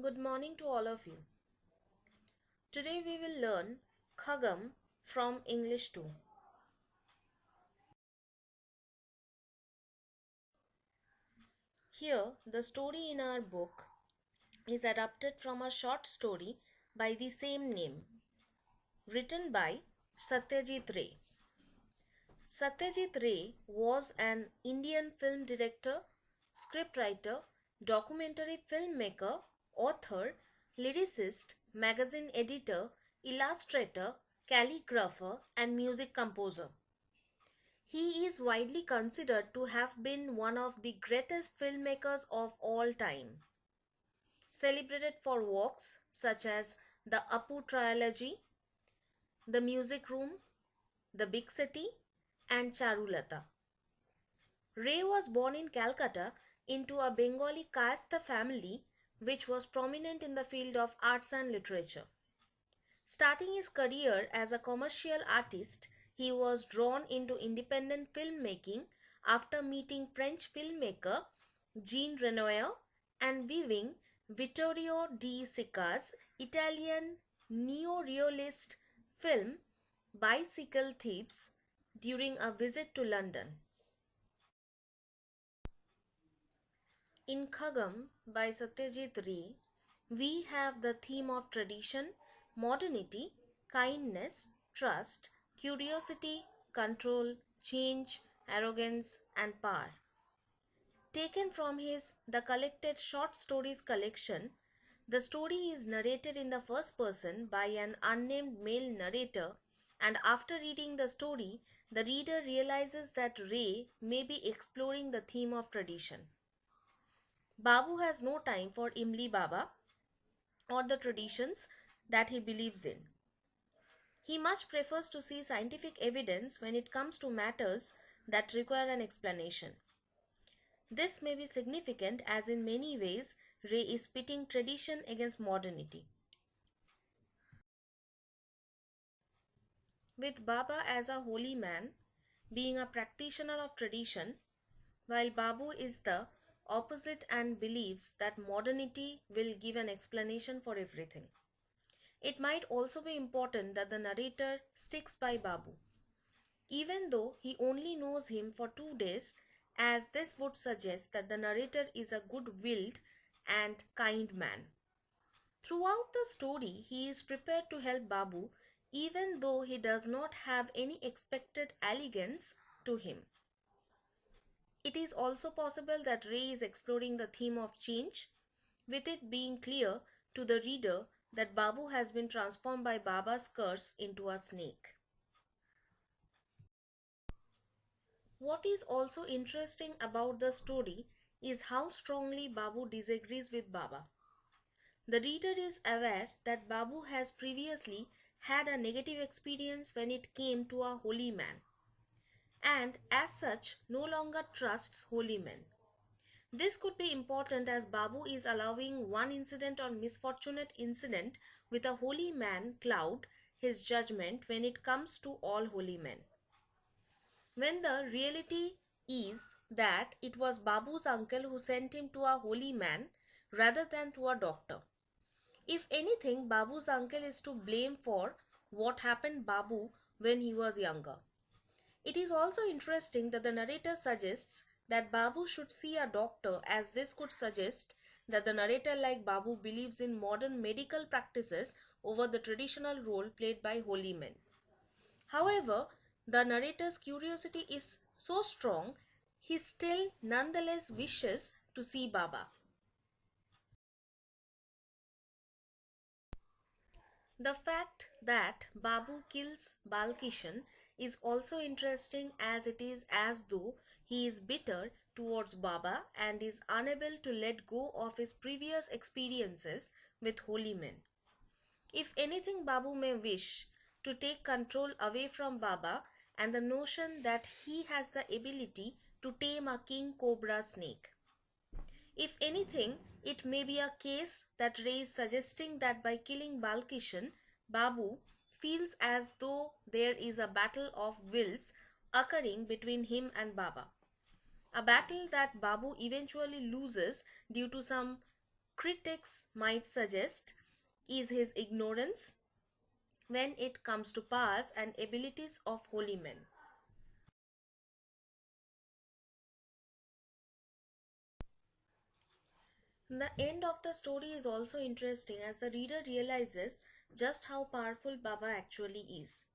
Good morning to all of you. Today we will learn Khagam from English 2. Here, the story in our book is adapted from a short story by the same name, written by Satyajit Ray. Satyajit Ray was an Indian film director, scriptwriter, documentary filmmaker, author, lyricist, magazine editor, illustrator, calligrapher, and music composer. He is widely considered to have been one of the greatest filmmakers of all time, celebrated for works such as the Apu trilogy, The Music Room, The Big City, and Charulata. Ray was born in Calcutta into a Bengali Kayastha family which was prominent in the field of arts and literature. Starting his career as a commercial artist, he was drawn into independent filmmaking after meeting French filmmaker Jean Renoir and viewing Vittorio De Sica's Italian neo-realist film Bicycle Thieves during a visit to London. In Khagam by Satyajit Ray, we have the theme of tradition, modernity, kindness, trust, curiosity, control, change, arrogance, and power. Taken from his The Collected Short Stories collection, the story is narrated in the first person by an unnamed male narrator, and after reading the story, the reader realizes that Ray may be exploring the theme of tradition. Babu has no time for Imli Baba or the traditions that he believes in. He much prefers to see scientific evidence when it comes to matters that require an explanation. This may be significant as in many ways Ray is pitting tradition against modernity. With Baba as a holy man, being a practitioner of tradition, while Babu is the opposite and believes that modernity will give an explanation for everything. It might also be important that the narrator sticks by Babu, even though he only knows him for 2 days, as this would suggest that the narrator is a good willed and kind man. Throughout the story, he is prepared to help Babu even though he does not have any expected allegiance to him. It is also possible that Ray is exploring the theme of change, with it being clear to the reader that Babu has been transformed by Baba's curse into a snake. What is also interesting about the story is how strongly Babu disagrees with Baba. The reader is aware that Babu has previously had a negative experience when it came to a holy man, and as such no longer trusts holy men. This could be important as Babu is allowing one incident or misfortunate incident with a holy man cloud his judgment when it comes to all holy men, when the reality is that it was Babu's uncle who sent him to a holy man rather than to a doctor. If anything, Babu's uncle is to blame for what happened Babu when he was younger. It is also interesting that the narrator suggests that Babu should see a doctor, as this could suggest that the narrator, like Babu, believes in modern medical practices over the traditional role played by holy men. However, the narrator's curiosity is so strong, he still nonetheless wishes to see Baba. The fact that Babu kills Balkishan is also interesting, as it is as though he is bitter towards Baba and is unable to let go of his previous experiences with holy men. If anything, Babu may wish to take control away from Baba and the notion that he has the ability to tame a king cobra snake. If anything, it may be a case that Ray is suggesting that by killing Balkishan, Babu feels as though there is a battle of wills occurring between him and Baba. A battle that Babu eventually loses due to some critics might suggest is his ignorance when it comes to powers and abilities of holy men. The end of the story is also interesting as the reader realizes just how powerful Baba actually is.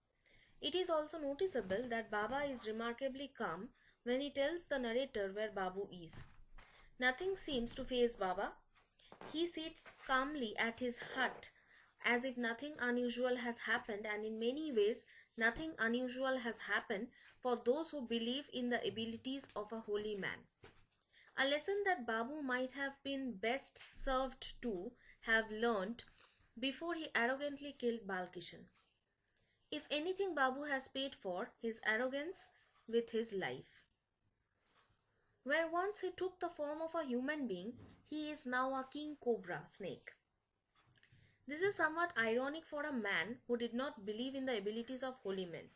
It is also noticeable that Baba is remarkably calm when he tells the narrator where Babu is. Nothing seems to faze Baba. He sits calmly at his hut as if nothing unusual has happened, and in many ways, nothing unusual has happened for those who believe in the abilities of a holy man. A lesson that Babu might have been best served to have learnt before he arrogantly killed Balkishan. If anything, Babu has paid for his arrogance with his life. Where once he took the form of a human being, he is now a king cobra snake. This is somewhat ironic for a man who did not believe in the abilities of holy men.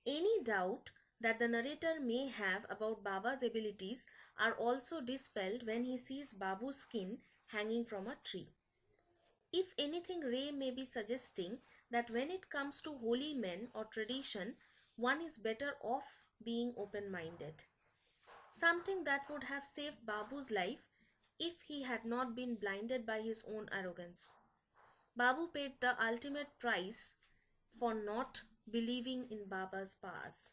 Any doubt that the narrator may have about Baba's abilities are also dispelled when he sees Babu's skin hanging from a tree. If anything, Ray may be suggesting that when it comes to holy men or tradition, one is better off being open minded. Something that would have saved Babu's life if he had not been blinded by his own arrogance. Babu paid the ultimate price for not believing in Baba's powers.